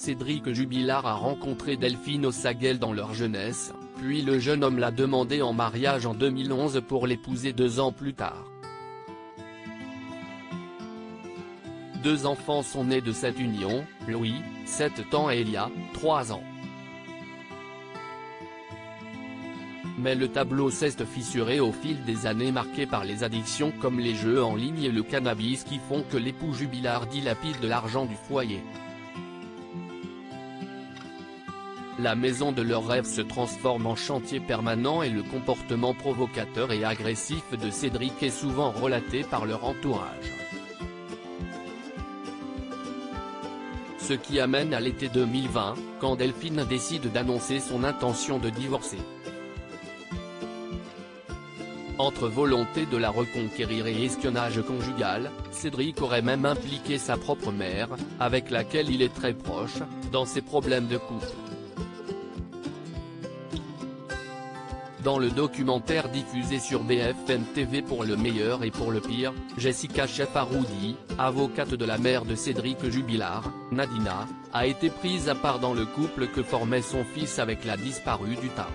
Cédric Jubilard a rencontré Delphine Ossagel dans leur jeunesse, puis le jeune homme l'a demandé en mariage en 2011 pour l'épouser 2 ans plus tard. 2 enfants sont nés de cette union, Louis, 7 ans et Elia, 3 ans. Mais le tableau s'est fissuré au fil des années, marqué par les addictions comme les jeux en ligne et le cannabis qui font que l'époux Jubilard dilapide de l'argent du foyer. La maison de leurs rêves se transforme en chantier permanent et le comportement provocateur et agressif de Cédric est souvent relaté par leur entourage. Ce qui amène à l'été 2020, quand Delphine décide d'annoncer son intention de divorcer. Entre volonté de la reconquérir et espionnage conjugal, Cédric aurait même impliqué sa propre mère, avec laquelle il est très proche, dans ses problèmes de couple. Dans le documentaire diffusé sur BFM TV pour le meilleur et pour le pire, Jessica Chafaroudi, avocate de la mère de Cédric Jubilard, Nadina, a été prise à part dans le couple que formait son fils avec la disparue du Tarn.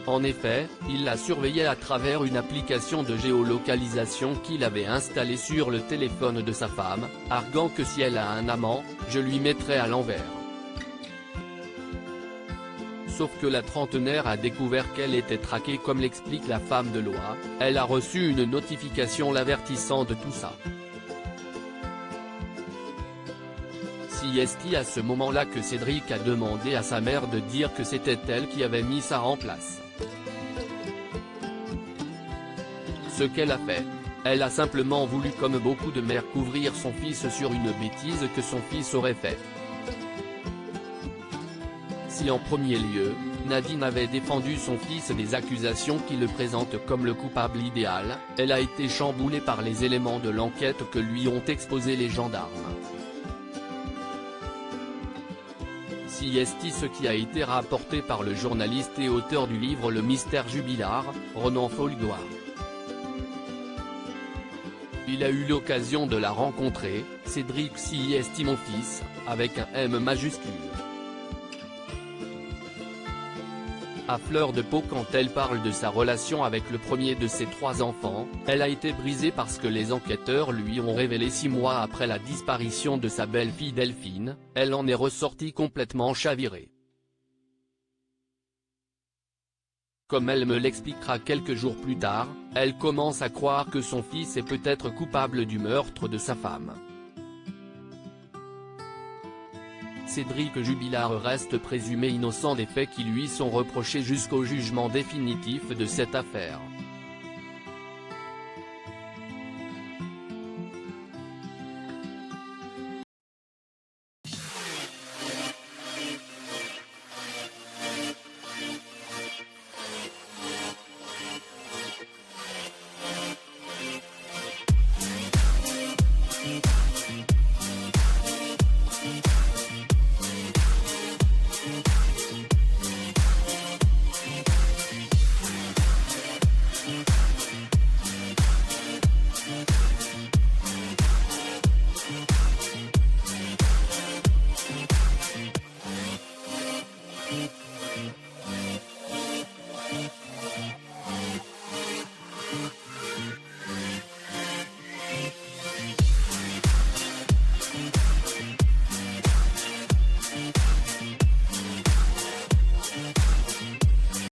En effet, il la surveillait à travers une application de géolocalisation qu'il avait installée sur le téléphone de sa femme, arguant que si elle a un amant, je lui mettrai à l'envers. Sauf que la trentenaire a découvert qu'elle était traquée comme l'explique la femme de loi, elle a reçu une notification l'avertissant de tout ça. C'est à ce moment-là que Cédric a demandé à sa mère de dire que c'était elle qui avait mis ça en place. Ce qu'elle a fait. Elle a simplement voulu, comme beaucoup de mères, couvrir son fils sur une bêtise que son fils aurait fait. Si en premier lieu, Nadine avait défendu son fils des accusations qui le présentent comme le coupable idéal, elle a été chamboulée par les éléments de l'enquête que lui ont exposé les gendarmes. C'est ce qui a été rapporté par le journaliste et auteur du livre Le Mystère Jubilard, Ronan Folgoire. Il a eu l'occasion de la rencontrer, Cédric mon fils, avec un M majuscule. À fleur de peau quand elle parle de sa relation avec le premier de ses 3 enfants, elle a été brisée parce que les enquêteurs lui ont révélé 6 mois après la disparition de sa belle-fille Delphine, elle en est ressortie complètement chavirée. Comme elle me l'expliquera quelques jours plus tard, elle commence à croire que son fils est peut-être coupable du meurtre de sa femme. Cédric Jubilard reste présumé innocent des faits qui lui sont reprochés jusqu'au jugement définitif de cette affaire.